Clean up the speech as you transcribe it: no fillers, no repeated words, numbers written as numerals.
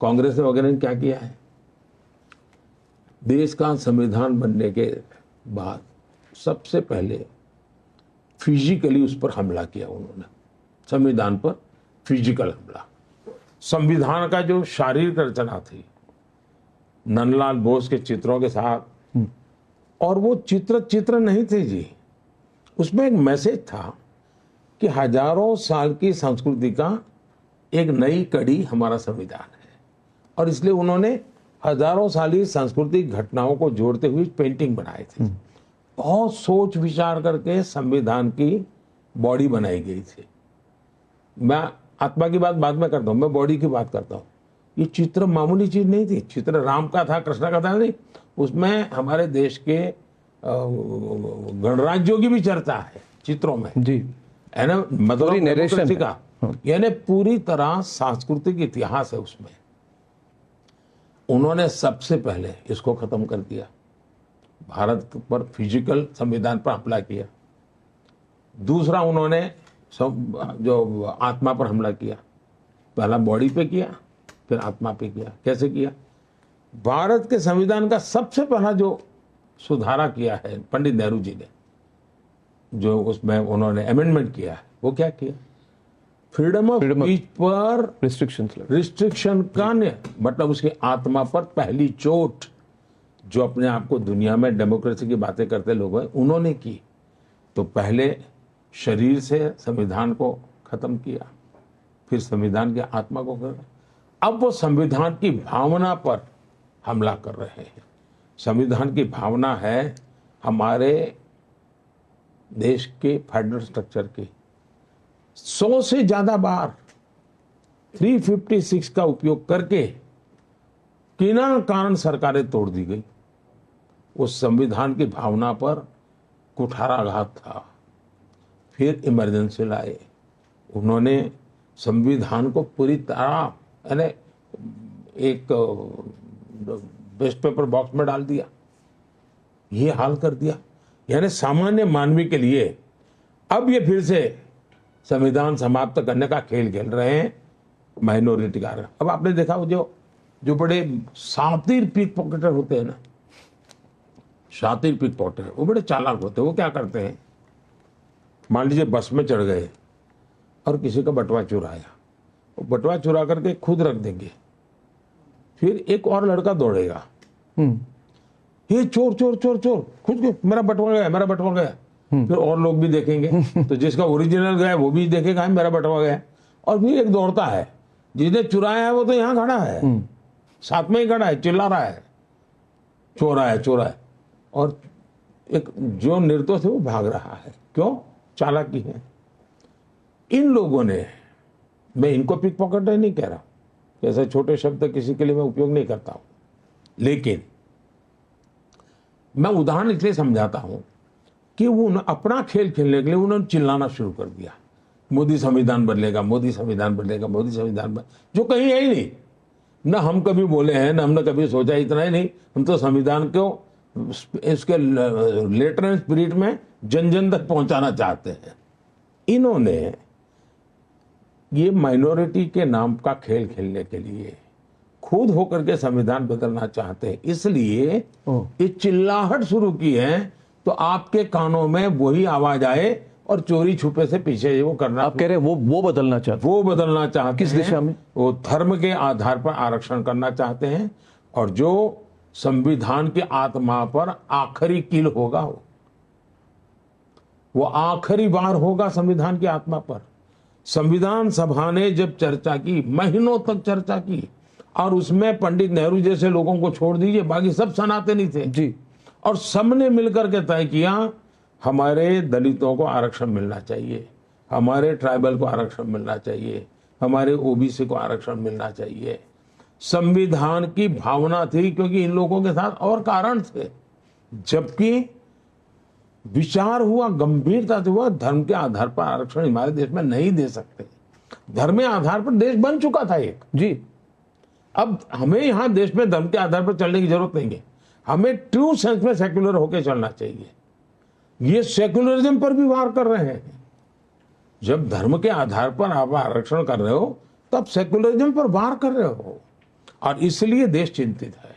कांग्रेस वगैरह ने क्या किया है? देश का संविधान बनने के बाद सबसे पहले फिजिकली उस पर हमला किया उन्होंने, संविधान पर फिजिकल हमला। संविधान का जो शारीरिक रचना थी नंदलाल बोस के चित्रों के साथ, और वो चित्र नहीं थे जी, उसमें एक मैसेज था कि हजारों साल की संस्कृति का एक नई कड़ी हमारा संविधान है, और इसलिए उन्होंने हजारों साल की सांस्कृतिक घटनाओं को जोड़ते हुए पेंटिंग बनाए थे। बहुत सोच विचार करके संविधान की बॉडी बनाई गई थी। मैं आत्मा की बात बाद में करता हूँ, मैं बॉडी की बात करता हूँ। ये चित्र मामूली चीज नहीं थी। चित्र राम का था, कृष्ण का था नहीं, उसमें हमारे देश के गणराज्यों की भी चर्चा है चित्रों में जी, है ना, मतलब नरेशन का, यानी पूरी तरह सांस्कृतिक इतिहास है उसमें। उन्होंने सबसे पहले इसको खत्म कर दिया, भारत पर फिजिकल संविधान पर हमला किया। दूसरा उन्होंने जो आत्मा पर हमला किया, पहला बॉडी पे किया, फिर आत्मा पे किया। कैसे किया? भारत के संविधान का सबसे पहला जो सुधारा किया है पंडित नेहरू जी ने, जो उसमें उन्होंने अमेंडमेंट किया है, वो क्या किया? फ्रीडम ऑफ स्पीच पर रिस्ट्रिक्शन का, मतलब उसकी आत्मा पर पहली चोट जो अपने आप को दुनिया में डेमोक्रेसी की बातें करते लोग हैं उन्होंने की। तो पहले शरीर से संविधान को खत्म किया, फिर संविधान की आत्मा को कर, अब वो संविधान की भावना पर हमला कर रहे हैं। संविधान की भावना है हमारे देश के फेडरल स्ट्रक्चर की। 100 से ज्यादा बार 356 का उपयोग करके बिना कारण सरकारें तोड़ दी गई। उस संविधान की भावना पर कुठाराघात था। फिर इमरजेंसी लाए, उन्होंने संविधान को पूरी तरह यानी एक वेस्ट पेपर बॉक्स में डाल दिया, ये हाल कर दिया। यानी सामान्य मानवी के लिए अब ये फिर से संविधान समाप्त करने का खेल खेल रहे हैं माइनॉरिटी का। अब आपने देखा वो जो बड़े शातिर पिक पॉकेटर होते हैं ना, शातिर पिक पॉकेटर, वो बड़े चालाक होते हैं। वो क्या करते हैं, मान लीजिए बस में चढ़ गए और किसी का बटुआ चुराया, वो बटुआ चुरा करके खुद रख देंगे, फिर एक और लड़का दौड़ेगा, ये चोर चोर चोर चोर, खुद मेरा बटुआ गया, मेरा बटुआ गया। फिर और लोग भी देखेंगे, तो जिसका ओरिजिनल गया वो भी देखेगा मेरा बटुआ गया, और फिर एक दौड़ता है, जिसने चुराया है वो तो यहाँ खड़ा है, साथ में ही खड़ा है, चिल्ला रहा है चोरा है चोरा है, और एक जो निर्दोष है वो भाग रहा है। क्यों? चालाकी है। इन लोगों ने, मैं इनको पिक पॉकेटर नहीं कह रहा, ऐसे छोटे शब्द किसी के लिए मैं उपयोग नहीं करता हूं, लेकिन मैं उदाहरण इसलिए समझाता हूं कि वो अपना खेल खेलने के लिए उन्होंने चिल्लाना शुरू कर दिया, मोदी संविधान बदलेगा, मोदी संविधान बदलेगा, मोदी संविधान बदलेगा, जो कहीं है ही नहीं। न हम कभी बोले हैं, न हमने कभी सोचा, इतना ही नहीं, हम तो संविधान को इसके लेटर एंड स्पिरिट में जन जन तक पहुंचाना चाहते हैं। इन्होंने ये माइनॉरिटी के नाम का खेल खेलने के लिए खुद होकर के संविधान बदलना चाहते हैं, इसलिए ये चिल्लाहट शुरू की है। तो आपके कानों में वही आवाज आए और चोरी छुपे से पीछे वो करना। आप कह रहे हैं वो बदलना चाहते, वो बदलना चाहते किस दिशा में? वो धर्म के आधार पर आरक्षण करना चाहते हैं, और जो संविधान की आत्मा पर आखिरी कील होगा वो आखिरी बार होगा संविधान की आत्मा पर। संविधान सभा ने जब चर्चा की, महीनों तक चर्चा की, और उसमें पंडित नेहरू जैसे लोगों को छोड़ दीजिए, बाकी सब सनातनी थे जी, और सबने मिलकर के तय किया हमारे दलितों को आरक्षण मिलना चाहिए, हमारे ट्राइबल को आरक्षण मिलना चाहिए, हमारे ओबीसी को आरक्षण मिलना चाहिए। संविधान की भावना थी, क्योंकि इन लोगों के साथ और कारण थे। जबकि विचार हुआ, गंभीरता से हुआ, धर्म के आधार पर आरक्षण हमारे देश में नहीं दे सकते। धर्म के आधार पर देश बन चुका था एक जी। अब हमें यहाँ देश में धर्म के आधार पर चलने की जरूरत नहीं है, हमें ट्रू सेंस में सेक्युलर होकर चलना चाहिए। ये सेक्युलरिज्म पर भी वार कर रहे हैं। जब धर्म के आधार पर आप आरक्षण कर रहे हो तब सेक्युलरिज्म पर वार कर रहे हो। और इसलिए देश चिंतित है।